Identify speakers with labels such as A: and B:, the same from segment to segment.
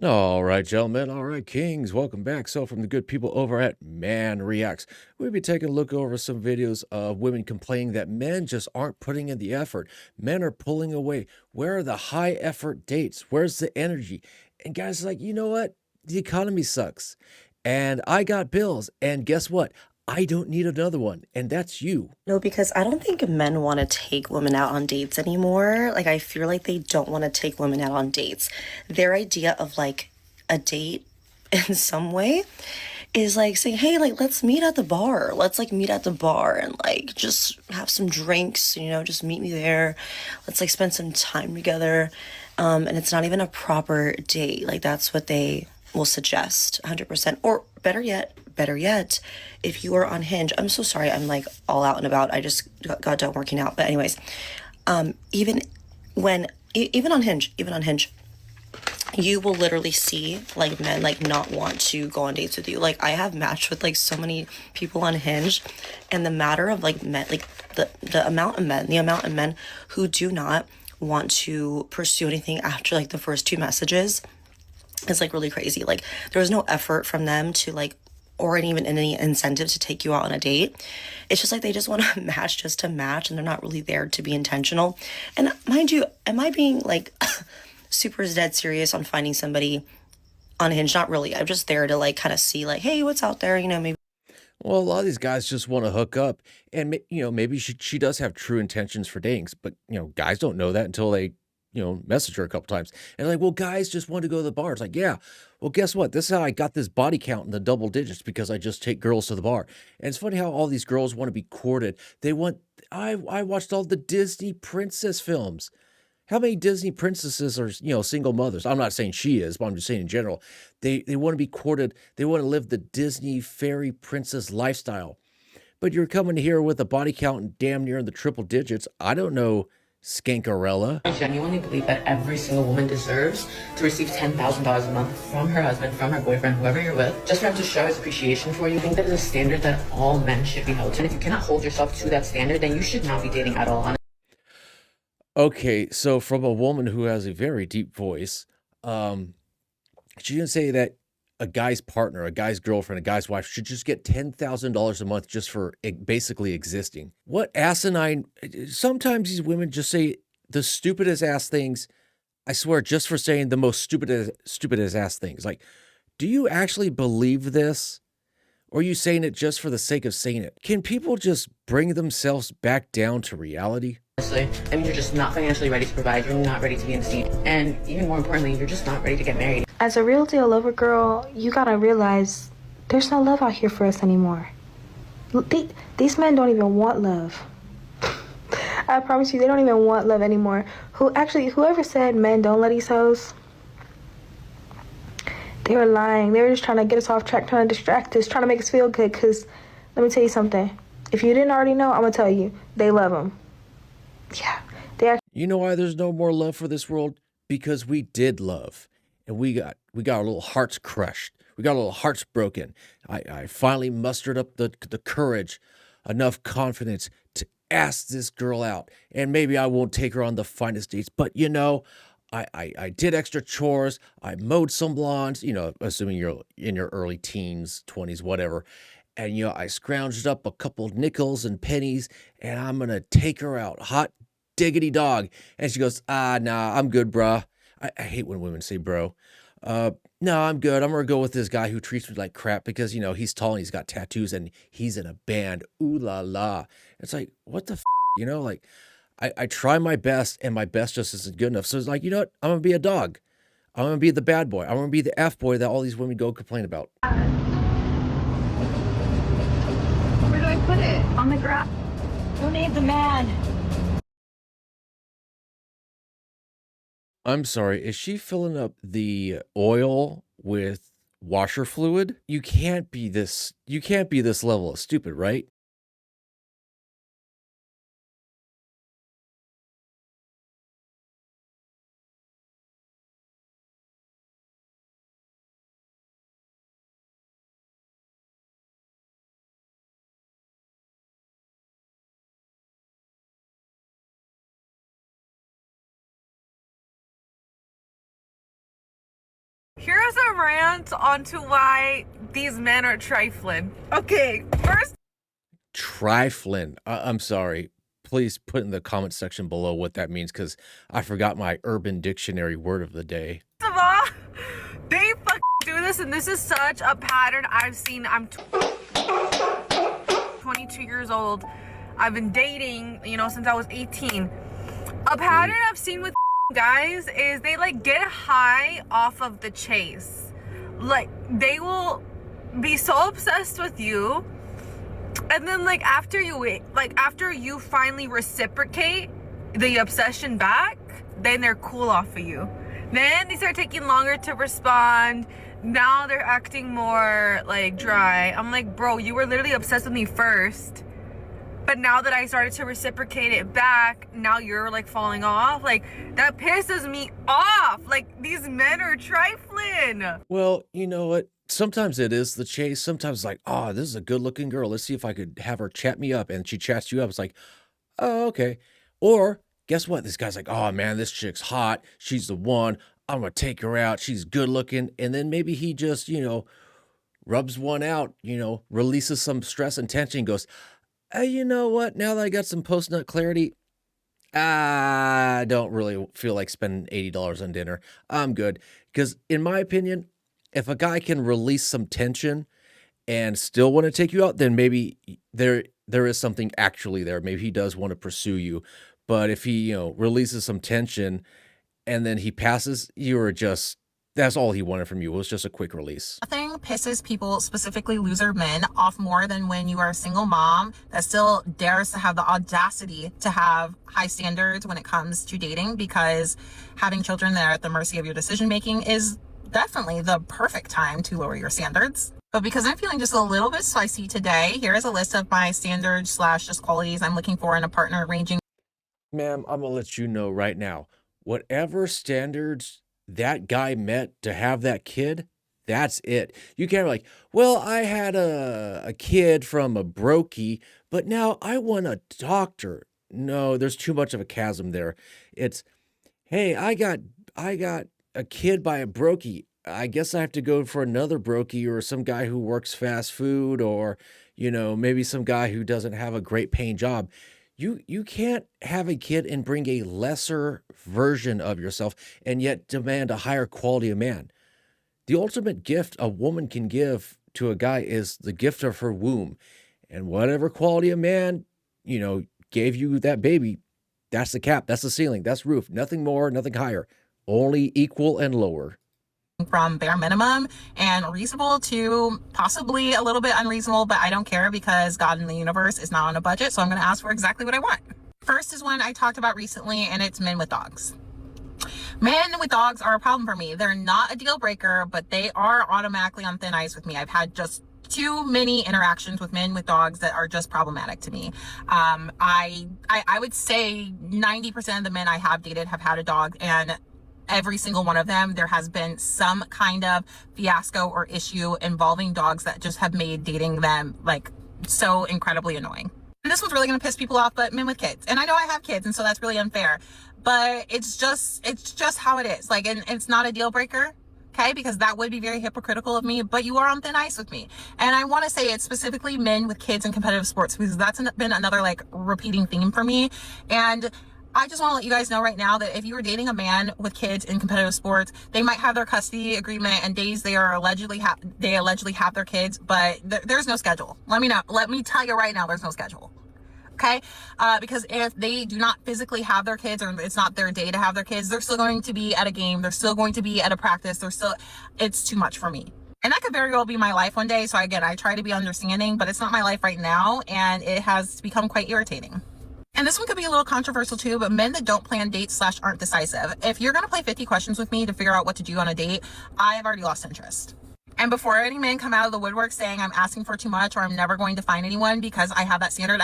A: All right, gentlemen. All right, kings. Welcome back. So, from the good people over at Man Reacts, we'll be taking a look over some videos of women complaining that men just aren't putting in the effort. Men are pulling away. Where are the high effort dates? Where's the energy? And guys, are like, you know what? The economy sucks. And I got bills. And guess what? I don't need another one. And that's you.
B: No, because I don't think men want to take women out on dates anymore. Like, I feel like they don't want to take women out on dates. Their idea of like a date in some way is like saying, hey, like, let's meet at the bar. Let's like meet at the bar and like just have some drinks, just meet me there. Let's like spend some time together. And it's not even a proper date. Like, that's what they will suggest 100%. Or better yet, if you are on Hinge, I'm so sorry, I'm like all out and about. I just got done working out. But anyways, even when even on Hinge, you will literally see like men like not want to go on dates with you. Like, I have matched with like so many people on Hinge, and the matter of like men, like the amount of men who do not want to pursue anything after like the first two messages is like really crazy. Like, there was no effort from them to like, or even any incentive to take you out on a date. It's just like they just want to match just to match, and they're not really there to be intentional. And mind you, am I being like super dead serious on finding somebody on Hinge? Not really. I'm just there to like kind of see like, hey, what's out there, maybe.
A: Well, a lot of these guys just want to hook up, and maybe she does have true intentions for dating, but guys don't know that until they message her a couple times, and like, well, guys just want to go to the bar. It's like, yeah, well, guess what? This is how I got this body count in the double digits because I just take girls to the bar. And it's funny how all these girls want to be courted. They want. I watched all the Disney princess films. How many Disney princesses are, single mothers? I'm not saying she is, but I'm just saying in general. They want to be courted. They want to live the Disney fairy princess lifestyle. But you're coming here with a body count damn near in the triple digits. I don't know, Skankarella.
C: I genuinely believe that every single woman deserves to receive $10,000 a month from her husband, from her boyfriend, whoever you're with, just for him to show his appreciation for you. I think that is a standard that all men should be held to. And if you cannot hold yourself to that standard, then you should not be dating at all.
A: Okay, so from a woman who has a very deep voice, um, she didn't say that a guy's partner, a guy's girlfriend, a guy's wife should just get $10,000 a month just for basically existing. What asinine. Sometimes these women just say the stupidest ass things. I swear, just for saying the most stupidest ass things. Like, do you actually believe this? Or are you saying it just for the sake of saying it? Can people just bring themselves back down to reality?
C: Honestly, I mean, you're just not financially ready to provide. You're not ready to be in the scene. And even more importantly, you're just not ready to get married.
D: As a real deal lover girl, you gotta realize there's no love out here for us anymore. These men don't even want love. I promise you, they don't even want love anymore. Whoever said men don't let these hoes, they were lying. They were just trying to get us off track, trying to distract us, trying to make us feel good. Because let me tell you something. If you didn't already know, I'm gonna tell you, they love them. Yeah, they actually.
A: You know why there's no more love for this world? Because we did love, and we got our little hearts crushed. We got our little hearts broken. I finally mustered up the courage, enough confidence to ask this girl out, and maybe I won't take her on the finest dates, but I did extra chores. I mowed some lawns, assuming you're in your early teens, 20s, whatever. And, I scrounged up a couple nickels and pennies, and I'm going to take her out. Hot diggity dog. And she goes, nah, I'm good, bruh. I hate when women say bro. No, I'm good. I'm going to go with this guy who treats me like crap because, he's tall and he's got tattoos and he's in a band. Ooh la la. It's like, what the like, I try my best and my best just isn't good enough. So it's like, you know what? I'm going to be a dog. I'm going to be the bad boy. I'm going to be the F boy that all these women go complain about.
E: Where do I put it? On the ground. Who named the man?
A: I'm sorry, is she filling up the oil with washer fluid? You can't be this level of stupid, right?
E: Here
F: here's a rant onto why these men are trifling. Okay, first.
A: Trifling. I'm sorry. Please put in the comment section below what that means, because I forgot my Urban Dictionary word of the day.
F: First of all, they do this, and this is such a pattern I've seen. I'm 22 years old. I've been dating, since I was 18. A pattern I've seen with guys is they get high off of the chase. Like, they will be so obsessed with you, and then after you finally reciprocate the obsession back, then they're cool off of you. Then they start taking longer to respond. Now they're acting more dry. I'm like, bro, you were literally obsessed with me first, but now that I started to reciprocate it back, now you're falling off. That pisses me off. These men are trifling.
A: Well, you know what? Sometimes it is the chase. Sometimes oh, this is a good looking girl. Let's see if I could have her chat me up. And she chats you up. It's like, oh, okay. Or guess what? This guy's like, oh man, this chick's hot. She's the one. I'm going to take her out. She's good looking. And then maybe he just, rubs one out, releases some stress and tension, goes, hey, you know what? Now that I got some post-nut clarity, I don't really feel like spending $80 on dinner. I'm good. Because in my opinion, if a guy can release some tension and still want to take you out, then maybe there is something actually there. Maybe he does want to pursue you. But if he, releases some tension and then he passes, that's all he wanted from you, was just a quick release.
G: Nothing pisses people, specifically loser men, off more than when you are a single mom that still dares to have the audacity to have high standards when it comes to dating, because having children that are at the mercy of your decision making is definitely the perfect time to lower your standards. But because I'm feeling just a little bit spicy today, here is a list of my standards / just qualities I'm looking for in a partner, ranging.
A: Ma'am, I'm gonna let you know right now, whatever standards that guy met to have that kid, that's it. You can't be like, well, I had a kid from a brokey, but now I want a doctor. No, there's too much of a chasm there. It's, hey, I got a kid by a brokey. I guess I have to go for another brokey, or some guy who works fast food, or, maybe some guy who doesn't have a great paying job. You can't have a kid and bring a lesser version of yourself and yet demand a higher quality of man. The ultimate gift a woman can give to a guy is the gift of her womb. And whatever quality of man, gave you that baby, that's the cap, that's the ceiling, that's roof. Nothing more, nothing higher. Only equal and lower.
G: From bare minimum and reasonable to possibly a little bit unreasonable, but I don't care because God in the universe is not on a budget, so I'm going to ask for exactly what I want. First is one I talked about recently, and it's men with dogs. Men with dogs are a problem for me. They're not a deal breaker, but they are automatically on thin ice with me. I've had just too many interactions with men with dogs that are just problematic to me. I would say 90% of the men I have dated have had a dog, and every single one of them, there has been some kind of fiasco or issue involving dogs that just have made dating them so incredibly annoying. And this one's really going to piss people off, but men with kids. And I know I have kids, and so that's really unfair, but it's just how it is. And it's not a deal breaker. Okay, because that would be very hypocritical of me, but you are on thin ice with me. And I want to say it's specifically men with kids in competitive sports, because that's been another repeating theme for me. And I just want to let you guys know right now that if you were dating a man with kids in competitive sports, they might have their custody agreement and days they allegedly have their kids, but there's no schedule. Let me tell you right now, there's no schedule. Okay? Because if they do not physically have their kids, or it's not their day to have their kids, they're still going to be at a game. They're still going to be at a practice. It's too much for me. And that could very well be my life one day. So again, I try to be understanding, but it's not my life right now. And it has become quite irritating. And this one could be a little controversial too, but men that don't plan dates / aren't decisive. If you're going to play 50 questions with me to figure out what to do on a date, I have already lost interest. And before any men come out of the woodwork saying I'm asking for too much or I'm never going to find anyone because I have that standard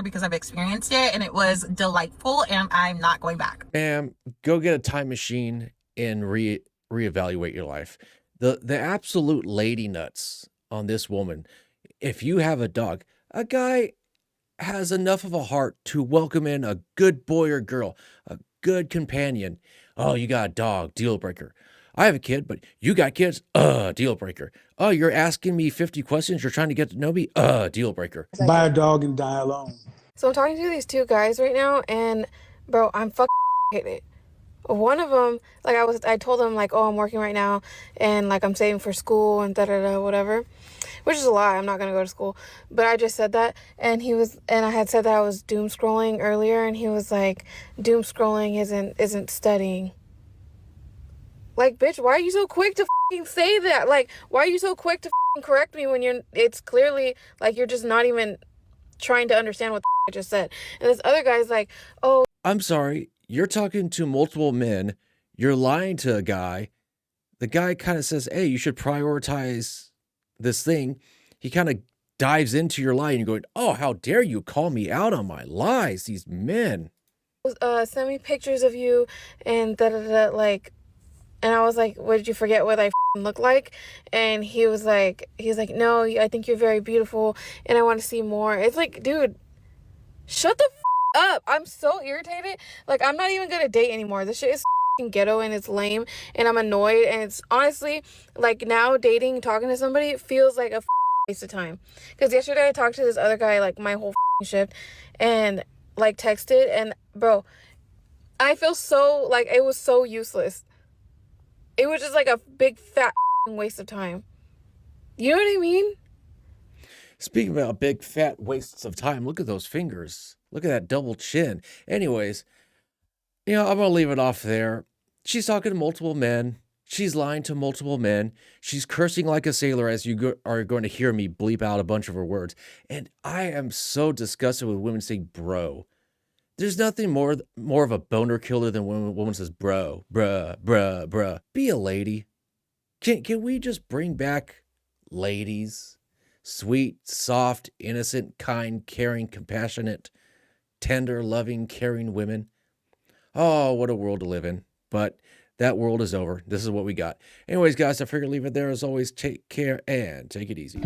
G: because I've experienced it and it was delightful and I'm not going back.
A: Ma'am, go get a time machine and reevaluate your life. The absolute lady nuts on this woman. If you have a dog, a guy has enough of a heart to welcome in a good boy or girl, a good companion. Oh, you got a dog, deal breaker. I have a kid, but you got kids? Deal breaker. Oh, you're asking me 50 questions. You're trying to get to know me? Deal breaker.
H: Buy a dog and die alone.
D: So I'm talking to these two guys right now, and bro, I'm fucking hitting it. One of them, like I told him like, oh, I'm working right now, and like I'm saving for school and da da da whatever, which is a lie. I'm not gonna go to school, but I just said that, and I had said that I was doom scrolling earlier, and he was like, doom scrolling isn't studying. Like, bitch, why are you so quick to fucking say that? Like, why are you so quick to fucking correct me when it's clearly like you're just not even trying to understand what I just said. And this other guy's like, oh,
A: I'm sorry. You're talking to multiple men. You're lying to a guy. The guy kind of says, hey, you should prioritize this thing. He kind of dives into your lie and you're going, oh, how dare you call me out on my lies, these men.
D: send me pictures of you and da da da, like, and I was like, what, did you forget what I look like? And he's like, no, I think you're very beautiful and I want to see more. It's like, dude, shut the up. I'm so irritated. Like, I'm not even gonna date anymore. This shit is ghetto and it's lame and I'm annoyed, and it's honestly like now dating, talking to somebody feels like a waste of time. Because yesterday I talked to this other guy like my whole shift and like texted, and bro, I feel so like it was so useless. It was just like a big fat waste of time. You know what I mean?
A: Speaking about big fat wastes of time, look at those fingers. Look at that double chin. Anyways, I'm going to leave it off there. She's talking to multiple men. She's lying to multiple men. She's cursing like a sailor, as you are going to hear me bleep out a bunch of her words. And I am so disgusted with women saying bro. There's nothing more of a boner killer than when a woman says bro, bruh, bruh, bruh. Be a lady. Can we just bring back ladies? Sweet, soft, innocent, kind, caring, compassionate, tender, loving, caring women. Oh, what a world to live in. But that world is over. This is what we got. Anyways, guys, I figured leave it there. As always, take care and take it easy.